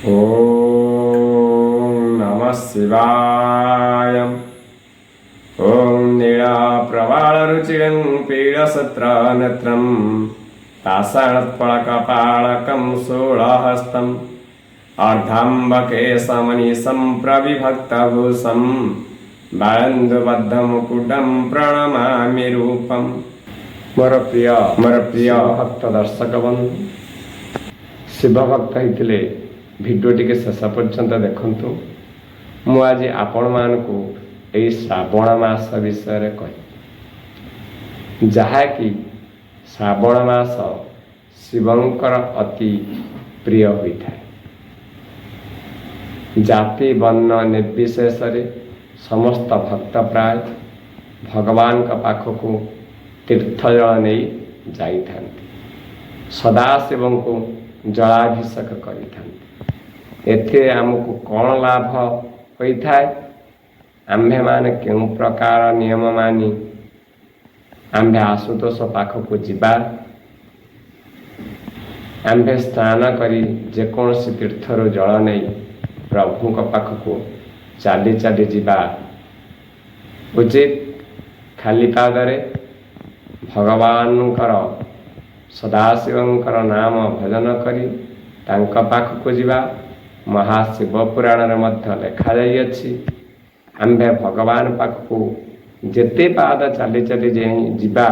ओम नमः शिवाय। ओम नीलाप्रवालरुचिरं पीडसत्रनेत्रं पाषाणत्पलकपालकं शूलहस्तम् अर्धाम्बकेशमनिशं प्रविभक्तभूषं बालन्दुबद्धमुकुटं प्रणमामि रूपम्। मोर प्रिय भक्त दर्शक बंधु, शिव भक्त होते भिडियो टी शेष पर्यंत देखु। मुझे आपण मानू यही श्रावण मास विषय कह जहाँकि श्रावण मास शिवंकर अति प्रिय होता है। जाति वर्ण निर्विशेष समस्त भक्त प्राय भगवान का पाखक तीर्थ जल नहीं जाई सदाशिव को जलाभिषेक करें। आमको कौन लाभ होता है? आम्भे माने क्यों प्रकार नियम मानी आम्भे आशुतोष पाखक जीवा, आम्भे स्नान करी जेकोसी तीर्थर जल नहीं प्रभु पाखक चाली चाली जीवा उचित। खाली पादरे भगवानकर सदाशिवंकर नाम भजन करी तांका पाखक जीवा महाशिव पुराण रे मध्य लिखा जाइए। आम्भे भगवान पाखक जेते पाद चाली चाली जीवा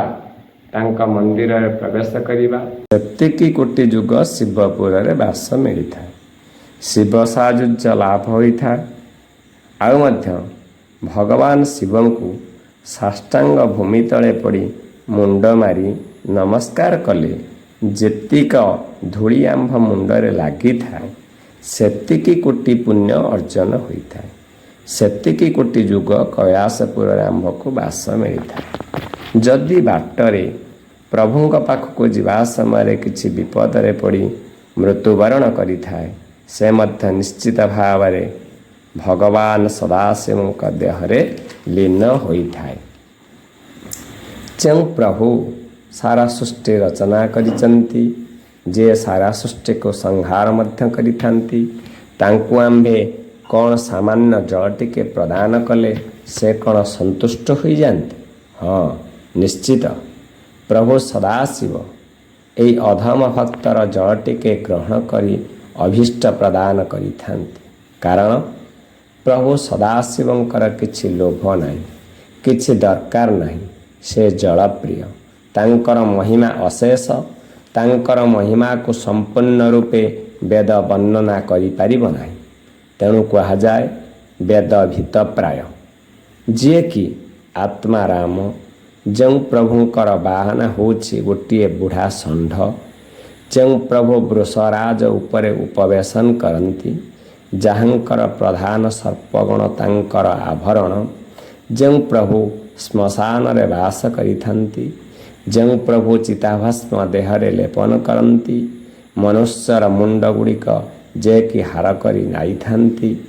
तांका मंदिर रे प्रवेश करिबा प्रत्येक कोटि जुग शिवपुर रे वास मिलता है। शिव साजुज्य लाभ होता है। आउ मध्य भगवान शिव को साष्टांग भूमि तले पड़ी मुंड मारी नमस्कार कले जेतिक धूली आंभ मुंडरे लगी थाए सेतिकी कोटि पुण्य अर्जन होता है। सेतिकी कोटि जुग कैलासपुर आंभ को वास मिलता है। जदि बाटरे प्रभु पाखक जीवा समय किसी विपदरे पड़ी मृत्युवरण करिथाए से मध्य निश्चित भाव भगवान सदाशिव देहरे लीन होता है। जो प्रभु सारा सृष्टि रचना करिचंती, जे सारा सृष्टि को संहार मध्य करिथांती, तांकु आम्भे कौन सामान्य जल टिके प्रदान कले से कौन संतुष्ट हो जाते? हाँ निश्चित। प्रभु सदाशिव यही अधम भक्तर जल टिके ग्रहण करी अभीष्ट प्रदान करिथांती। कारण प्रभु सदाशिवंकर किछि लोभ नहीं, किछि दरकार नहीं। से जल प्रिय, तांकर महिमा अशेष। तांकर महिमा को संपूर्ण रूपे वेद वर्णना करि परिबो नाही। तेणु कहा जाए वेद भीत प्राय। जे कि आत्मा राम जो प्रभुंकर बाहना होछि गोटे बुढ़ा षंढ, जो प्रभु वृषराज उपरे उपवेशन करती, जहाँकर प्रधान सर्पगण तांकर आभरण, जो प्रभु श्मशान रे वास करिथांती, जो प्रभु चिताभस्म देहरे लेपन करती, मनुष्यर मुंड गुड़िक जे कि हार करी नाईथांती,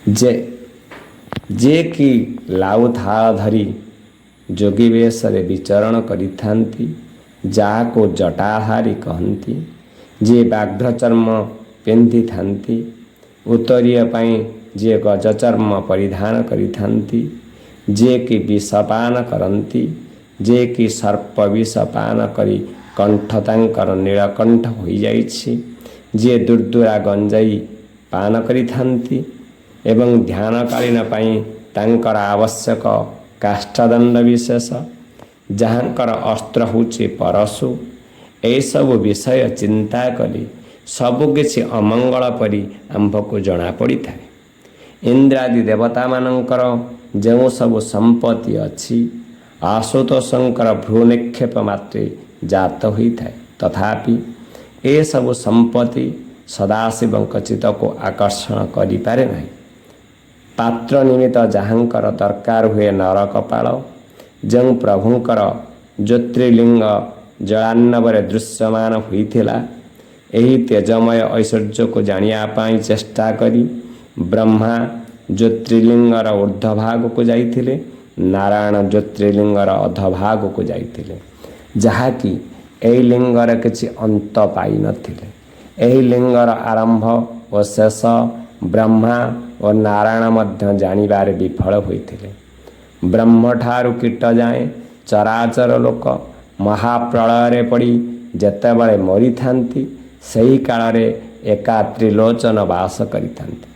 जे कि लाउ थाल धरी जोगी वेश रे विचरण करिथांती, जाको जटाहारी कहती, जे व्याघ्र चर्म पिंधि थांती, उत्तरीय पाई जे गज चर्म परिधान करिथांती, जे कि विषपान करती, जे कि सर्प विषपान करी कंठ तांकर नीलकंठ हो जाइछि, जे दुर्दुरा गंजाई पान करिथांती एवं ध्यानकालीन पाई तांकर आवश्यक काष्ठदंड विशेष, जहाँकर अस्त्र होछि परशु। ए सब विषय चिंता करी सबकिछि अमंगल परी आंभको जना पड़ी थाए। इंद्रादि देवता मानकर जो सब संपत्ति अच्छी आशुतोषंकर भ्रू निक्षेप मात्रे जात होता है, तथापि ए सब संपत्ति सदाशिव चित्त को आकर्षण करि पारे नहीं। पात्र निमित्त जहाँकर दरकार हुए नर कपाल, जो प्रभुंकर ज्योतिर्लिंग जलान्नवरे दृश्यमान होइथिला, एही तेजमय ऐश्वर्य को जानिया पाई चेष्टा करी ब्रह्मा ज्योतिर्लिंगर ऊर्ध्वभाग को जाइथिले, नारायण ज्योतिर्लिंगर अधभाग को जाइथिले, जहाँकि एही लिंगर किछि अंत पाई नथिले। एही लिंगर आरंभ ଓ ଶେଷ ବ୍ରହ୍ମା ଓ ନାରାୟଣ ମଧ୍ୟ ଜାଣିବାରେ ବିଫଳ ହୋଇଥିଲେ। ବ୍ରହ୍ମଠାରୁ କୀଟ ଯାଏଁ ଚରାଚର ଲୋକ ମହାପ୍ରଳୟରେ ପଡ଼ି ଯେତେବେଳେ ମରିଥାନ୍ତି, ସେହି କାଳରେ ଏକା ତ୍ରିଲୋଚନ ବାସ କରିଥାନ୍ତି।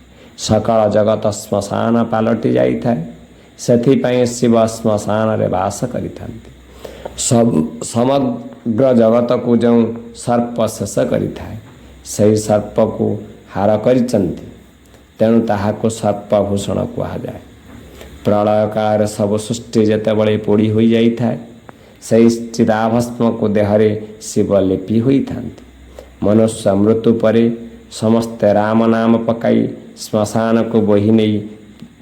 ସକଳ ଜଗତ ଶ୍ମଶାନ ପାଲଟି ଯାଇଥାଏ। ସେଥିପାଇଁ ଶିବ ଶ୍ମଶାନରେ ବାସ କରିଥାନ୍ତି। ସମଗ୍ର ଜଗତକୁ ଯେଉଁ ସର୍ପ ଶେଷ କରିଥାଏ, ସେହି ସର୍ପକୁ ହାର କରିଛନ୍ତି। ତେଣୁ ତାହାକୁ ସର୍ପଭୂଷଣ କୁହାଯାଏ। ପ୍ରଳୟ କାଳରେ ସବୁ ସୃଷ୍ଟି ଯେତେବେଳେ ପୋଡ଼ି ହୋଇଯାଇଥାଏ, ସେହି ଚିତାଭସ୍ମକୁ ଦେହରେ ଶିବ ଲେପି ହୋଇଥାନ୍ତି। ମନୁଷ୍ୟ ମୃତ୍ୟୁ ପରେ ସମସ୍ତେ ରାମ ନାମ ପକାଇ ଶ୍ମଶାନକୁ ବୋହି ନେଇ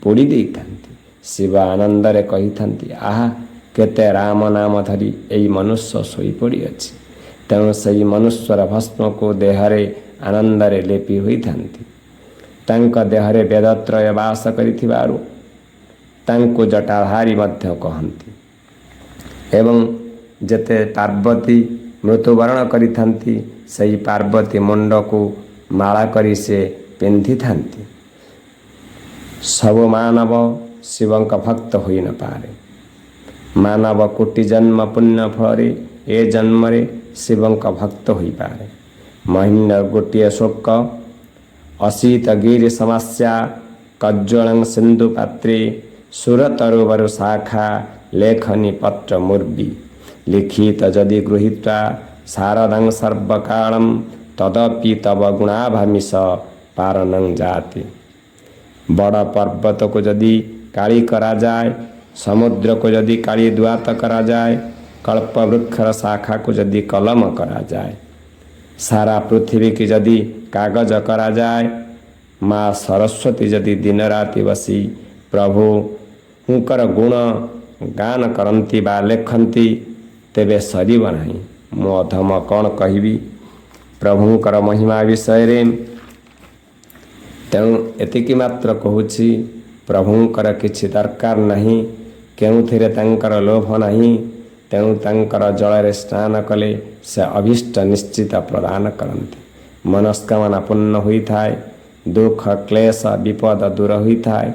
ପୋଡ଼ି ଦେଇଥାନ୍ତି। ଶିବ ଆନନ୍ଦରେ କହିଥାନ୍ତି, ଆହା, କେତେ ରାମ ନାମ ଧରି ଏଇ ମନୁଷ୍ୟ ଶୋଇପଡ଼ିଅଛି। ତେଣୁ ସେହି ମନୁଷ୍ୟର ଭସ୍ମକୁ ଦେହରେ ଆନନ୍ଦରେ ଲେପି ହୋଇଥାନ୍ତି। ତାଙ୍କ ଦେହରେ ବେଦତ୍ରୟ ବାସ କରିଥିବାରୁ ତାଙ୍କୁ ଜଟାଧାରୀ ମଧ୍ୟ କହନ୍ତି। ଏବଂ ଯେତେ ପାର୍ବତୀ ମୃତ୍ୟୁବରଣ କରିଥାନ୍ତି, ସେହି ପାର୍ବତୀ ମୁଣ୍ଡକୁ ମାଳା କରି ସେ ପିନ୍ଧିଥାନ୍ତି। ସବୁ ମାନବ ଶିବଙ୍କ ଭକ୍ତ ହୋଇ ନପାରେ। ମାନବ କୋଟି ଜନ୍ମ ପୁଣ୍ୟ ଫଳରେ ଏ ଜନ୍ମରେ ଶିବଙ୍କ ଭକ୍ତ ହୋଇପାରେ। ମହିନ୍ଦ ଗୋଟିଏ ଶ୍ଲୋକ, ଅସିତ ଗିରି ସମାସ୍ୟା କଜ୍ଜଳଂ ସିନ୍ଧୁ ପାତ୍ରେ ସୁରତରୁବରୁ ଶାଖା ଲେଖନି ପତ୍ର ମୁର୍ବି ଲିଖିତ ଯଦି ଗୃହୀତ୍ୱା ଶାରଦଂ ସର୍ବକାଳଂ ତଦପି ତବ ଗୁଣାଭାମିଷ ପାରନଂ ଜାତି। ବଡ଼ ପର୍ବତକୁ ଯଦି କାଳି କରାଯାଏ, ସମୁଦ୍ରକୁ ଯଦି କାଳି ଦୁଆତ କରାଯାଏ, କଳ୍ପବୃକ୍ଷର ଶାଖାକୁ ଯଦି କଲମ କରାଯାଏ, ସାରା ପୃଥିବୀକି ଯଦି କାଗଜ କରାଯାଏ, ମା ସରସ୍ୱତୀ ଯଦି ଦିନରାତି ବସି ପ୍ରଭୁଙ୍କର ଗୁଣ ଗାନ କରନ୍ତି ବା ଲେଖନ୍ତି, ତେବେ ସରିବ ନାହିଁ। ମୁଁ ଅଧମ କ'ଣ କହିବି ପ୍ରଭୁଙ୍କର ମହିମା ବିଷୟରେ। ତେଣୁ ଏତିକି ମାତ୍ର କହୁଛି, ପ୍ରଭୁଙ୍କର କିଛି ଦରକାର ନାହିଁ, କେଉଁଥିରେ ତାଙ୍କର ଲୋଭ ନାହିଁ। ତେଣୁ ତାଙ୍କର ଜଳରେ ସ୍ନାନ କଲେ ସେ ଅଭୀଷ୍ଟ ନିଶ୍ଚିତ ପ୍ରଦାନ କରନ୍ତି। ମନସ୍କାମନା ପୂର୍ଣ୍ଣ ହୋଇଥାଏ। ଦୁଃଖ କ୍ଲେଶ ବିପଦ ଦୂର ହୋଇଥାଏ।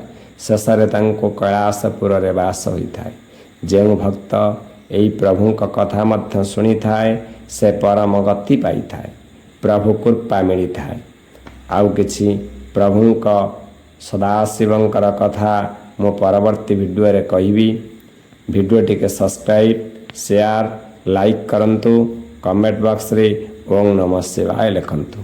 ଶେଷରେ ତାଙ୍କୁ କୈଳାସପୁରରେ ବାସ ହୋଇଥାଏ। ଯେଉଁ ଭକ୍ତ ଏହି ପ୍ରଭୁଙ୍କ କଥା ମଧ୍ୟ ଶୁଣିଥାଏ, ସେ ପରମ ଗତି ପାଇଥାଏ, ପ୍ରଭୁ କୃପା ମିଳିଥାଏ। ଆଉ କିଛି ପ୍ରଭୁଙ୍କ ସଦାଶିବଙ୍କର କଥା ମୁଁ ପରବର୍ତ୍ତୀ ଭିଡ଼ିଓରେ କହିବି। ଭିଡ଼ିଓଟିକେ ସବସ୍କ୍ରାଇବ୍, ସେୟାର, ଲାଇକ୍ କରନ୍ତୁ। କମେଣ୍ଟ ବକ୍ସରେ ଓଁ ନମଃ ଶିବାୟ ଲେଖନ୍ତୁ।